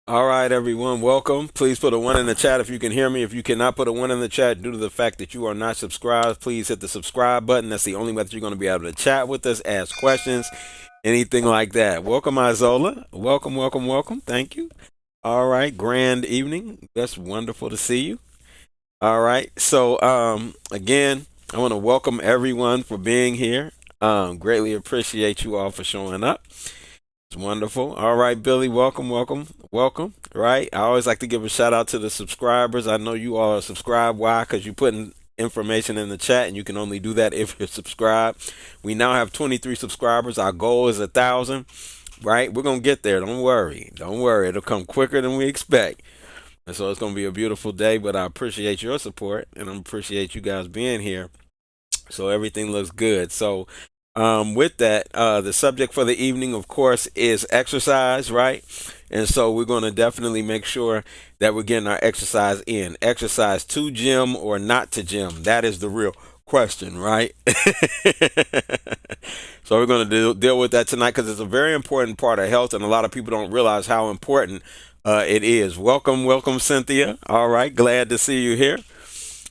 All right, everyone, welcome. Please put a one in the chat if you can hear me. If you cannot put a one in the chat due to the fact that you are not subscribed, please hit the subscribe button. That's the only way that you're going to be able to chat with us, ask questions, anything like that. Welcome, Isola. Welcome, welcome, welcome. Thank you. All right, grand evening. That's wonderful to see you. All right, so again, I want to welcome everyone for being here. Greatly appreciate you all for showing up. It's wonderful. All right, Billy, welcome, welcome, welcome. Right. I always like to give a shout out to the subscribers. I know you all are subscribed. Why? Because you're putting information in the chat, and you can only do that if you're subscribed. We now have 23 subscribers. Our goal is 1,000. Right. We're gonna get there. Don't worry. Don't worry. It'll come quicker than we expect. And so it's gonna be a beautiful day. But I appreciate your support, and I appreciate you guys being here. So everything looks good. So with that, the subject for the evening, of course, is exercise, right? And so we're going to definitely make sure that we're getting our exercise in. Exercise to gym or not to gym? That is the real question, right? So we're going to deal with that tonight because it's a very important part of health, and a lot of people don't realize how important it is. Welcome, welcome, Cynthia. All right, glad to see you here.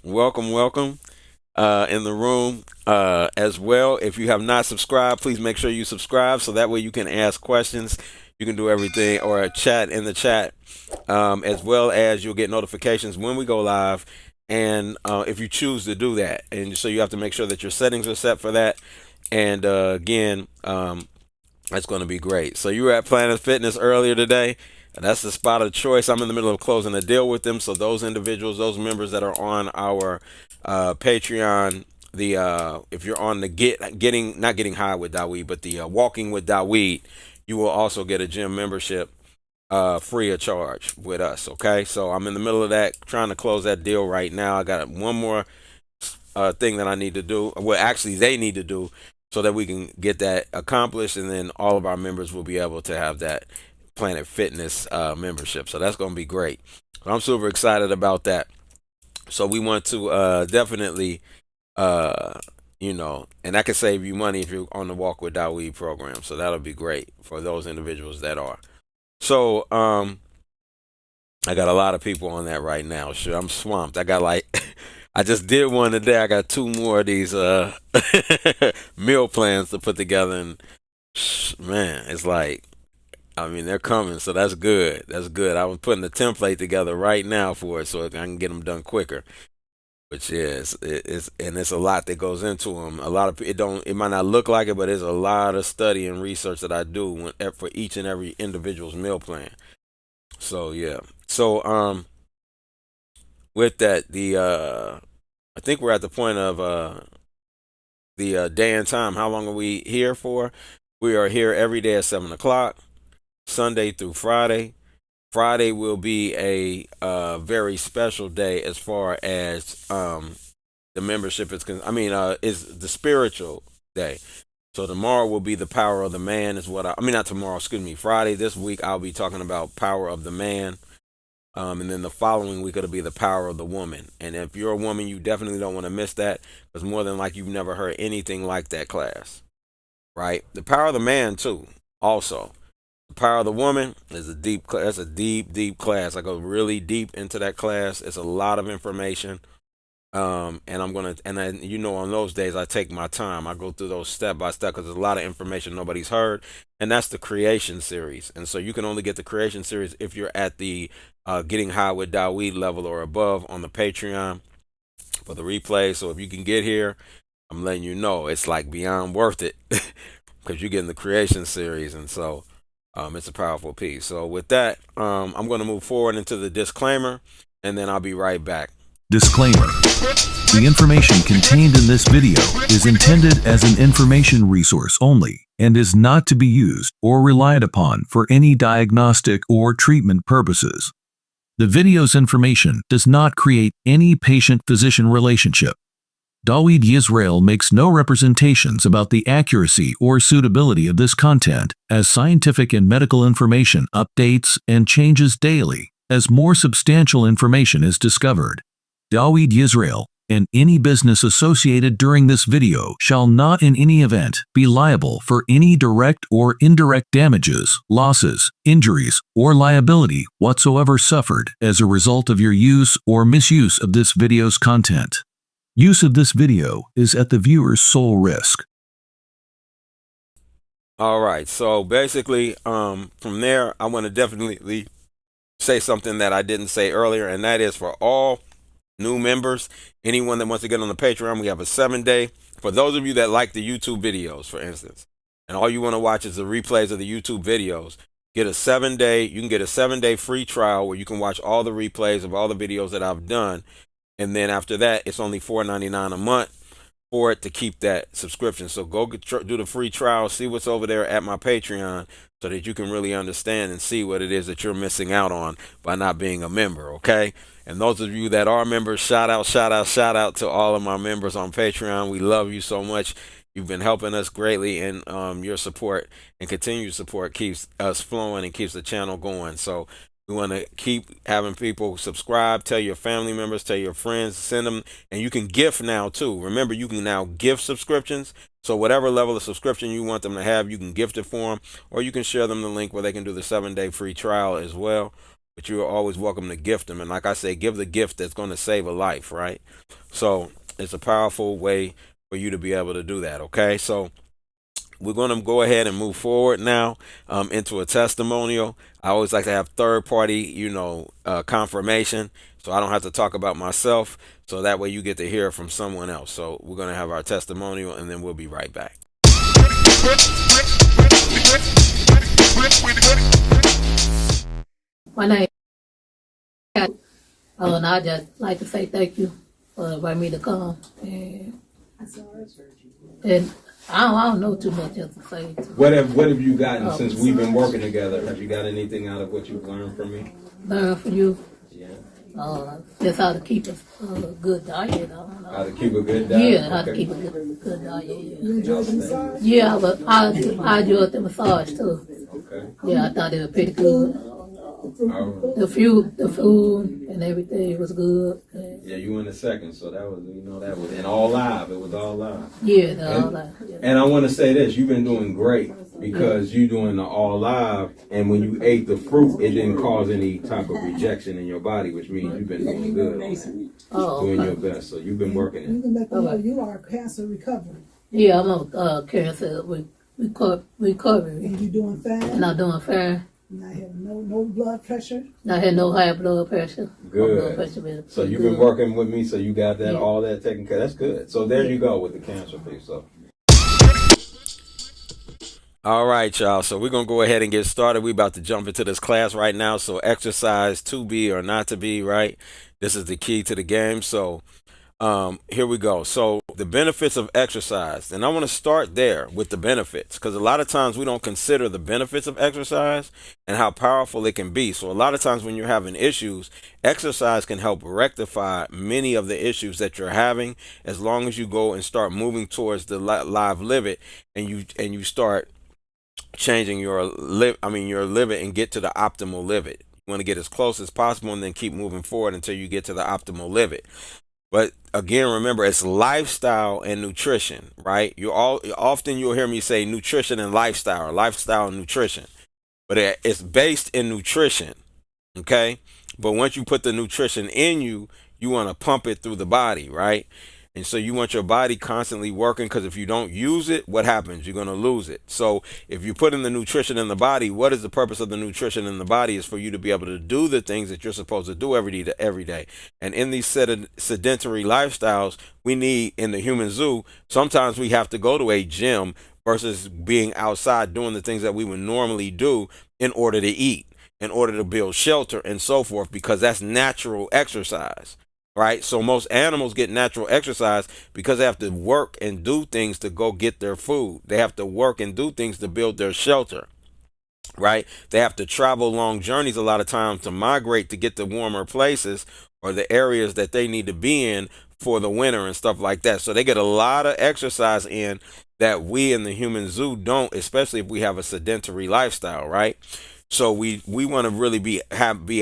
Welcome, welcome in the room as well. If you have not subscribed, please make sure you subscribe so that way you can ask questions. You can do everything or chat in the chat, as well as you'll get notifications when we go live. And if you choose to do that, and so you have to make sure that your settings are set for that. And again, that's going to be great. So you were at Planet Fitness earlier today. That's the spot of choice. I'm in the middle of closing a deal with them. So those individuals, those members that are on our Patreon, if you're on the getting not getting high with Daweed, but the walking with Daweed, you will also get a gym membership free of charge with us. Okay, so I'm in the middle of that, trying to close that deal right now. I got one more thing that I need to do. Well, actually, they need to do so that we can get that accomplished, and then all of our members will be able to have that Planet Fitness membership. So that's going to be great. I'm super excited about that. So we want to definitely, and that can save you money if you're on the Walk with Daweed program. So that'll be great for those individuals that are. So I got a lot of people on that right now. Sure, I'm swamped. I got I just did one today. I got two more of these meal plans to put together, and man, it's like, I mean, they're coming, so that's good. That's good. I was putting a template together right now for it, so I can get them done quicker. Which is and it's a lot that goes into them. A lot of it might not look like it, but there's a lot of study and research that I do for each and every individual's meal plan. So yeah. So with that, I think we're at the point of the day and time. How long are we here for? We are here every day at 7 o'clock, Sunday through Friday. Friday will be a very special day as far as the membership is. Is the spiritual day. So tomorrow will be the power of the man. Is what I mean. Not tomorrow. Excuse me. Friday this week I'll be talking about power of the man. And then the following week it'll be the power of the woman. And if you're a woman, you definitely don't want to miss that, because more than like you've never heard anything like that class, right? The power of the man too. Also, the power of the woman is a deep. That's a deep, deep class. I go really deep into that class. It's a lot of information. And I'm gonna, and then on those days I take my time. I go through those step by step because there's a lot of information nobody's heard, and that's the creation series. And so you can only get the creation series if you're at the getting high with Daweed level or above on the Patreon for the replay. So if you can get here, I'm letting you know it's like beyond worth it because you're getting the creation series, and so it's a powerful piece. So with that, I'm going to move forward into the disclaimer, and then I'll be right back. Disclaimer. The information contained in this video is intended as an information resource only and is not to be used or relied upon for any diagnostic or treatment purposes. The video's information does not create any patient-physician relationship. Daweed Yisrael makes no representations about the accuracy or suitability of this content, as scientific and medical information updates and changes daily as more substantial information is discovered. Daweed Yisrael and any business associated during this video shall not in any event be liable for any direct or indirect damages, losses, injuries, or liability whatsoever suffered as a result of your use or misuse of this video's content. Use of this video is at the viewer's sole risk. All right. So basically, from there, I want to definitely say something that I didn't say earlier, and that is for all new members, anyone that wants to get on the Patreon, we have a 7-day. For those of you that like the YouTube videos, for instance, and all you want to watch is the replays of the YouTube videos, get a 7-day. You can get a 7-day free trial where you can watch all the replays of all the videos that I've done, and then after that, it's only $4.99 a month for it to keep that subscription. So go do the free trial, see what's over there at my Patreon, so that you can really understand and see what it is that you're missing out on by not being a member, okay? And those of you that are members, shout out to all of my members on Patreon. We love you so much. You've been helping us greatly, and your support and continued support keeps us flowing and keeps the channel going. So we want to keep having people subscribe, tell your family members, tell your friends, send them, and you can gift now too. Remember, you can now gift subscriptions. So whatever level of subscription you want them to have, you can gift it for them, or you can share them the link where they can do the 7-day free trial as well. But you are always welcome to gift them. And like I say, give the gift that's going to save a life, right? So it's a powerful way for you to be able to do that, okay? So we're going to go ahead and move forward now into a testimonial. I always like to have third-party, confirmation, so I don't have to talk about myself. So that way you get to hear from someone else. So we're going to have our testimonial, and then we'll be right back. My name is Kat, and I just like to say thank you for inviting me to come. And I don't know too much else to say. What have you gotten since we've been working together? Have you got anything out of what you've learned from me? Learn from you. Yeah. Just how to keep a good diet. I don't know. How to keep a good diet? Yeah, how to keep a good diet. Yeah. You enjoyed the massage? Yeah, but I enjoyed the massage too. Okay. Yeah, I thought it was pretty good. The food and everything was good. Yeah, you in the second, so that was and all live. It was all live. Yeah, all that. Yeah. And I want to say this: you've been doing great because you're doing the all live, and when you ate the fruit, it didn't cause any type of rejection in your body, which means you've been doing good, doing your best. So you've been working You it. can let them know you are cancer recovery. Yeah, I'm on cancer recovery, And you doing fine. and I'm doing fair. Not having no blood pressure. I had no high blood pressure. Good. Blood pressure been So you've good. been working with me, so you got that Yeah. all that taken care. That's good. So there you go with the cancer piece. So. All right, y'all. So we're gonna go ahead and get started. We're about to jump into this class right now. So exercise to be or not to be, right? This is the key to the game. So here we go. So the benefits of exercise, and I want to start there with the benefits, because a lot of times we don't consider the benefits of exercise and how powerful it can be. So a lot of times when you're having issues, exercise can help rectify many of the issues that you're having, as long as you go and start moving towards the live live it, and you start changing your live it and get to the optimal live it. You want to get as close as possible and then keep moving forward until you get to the optimal live it. But again, remember, it's lifestyle and nutrition, right? Often you'll hear me say nutrition and lifestyle, or lifestyle and nutrition, but it's based in nutrition, okay? But once you put the nutrition in you, you want to pump it through the body, right? And so you want your body constantly working, because if you don't use it, what happens? You're going to lose it. So if you put in the nutrition in the body, what is the purpose of the nutrition in the body? Is for you to be able to do the things that you're supposed to do every day. And in these sedentary lifestyles we need in the human zoo, sometimes we have to go to a gym versus being outside doing the things that we would normally do in order to eat, in order to build shelter and so forth, because that's natural exercise. Right? So most animals get natural exercise because they have to work and do things to go get their food. They have to work and do things to build their shelter. Right? They have to travel long journeys a lot of times to migrate to get to warmer places or the areas that they need to be in for the winter and stuff like that. So they get a lot of exercise in that we in the human zoo don't, especially if we have a sedentary lifestyle, right? So we want to really be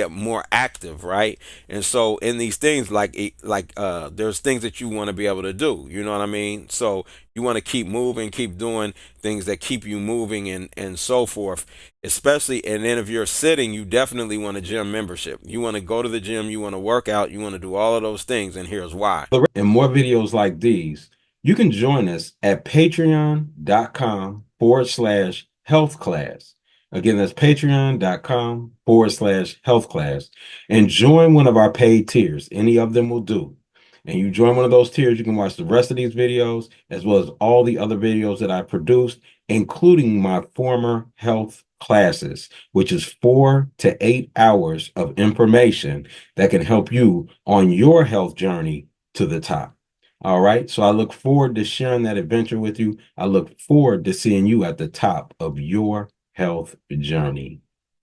more active, right? And so in these things, there's things that you want to be able to do. You know what I mean? So you want to keep moving, keep doing things that keep you moving, and so forth. Especially, and then if you're sitting, you definitely want a gym membership. You want to go to the gym, you want to work out, you want to do all of those things, and here's why. And more videos like these, you can join us at patreon.com/health class. Again, that's patreon.com/health class. And join one of our paid tiers. Any of them will do. And you join one of those tiers, you can watch the rest of these videos, as well as all the other videos that I produced, including my former health classes, which is 4 to 8 hours of information that can help you on your health journey to the top. All right. So I look forward to sharing that adventure with you. I look forward to seeing you at the top of your health journey.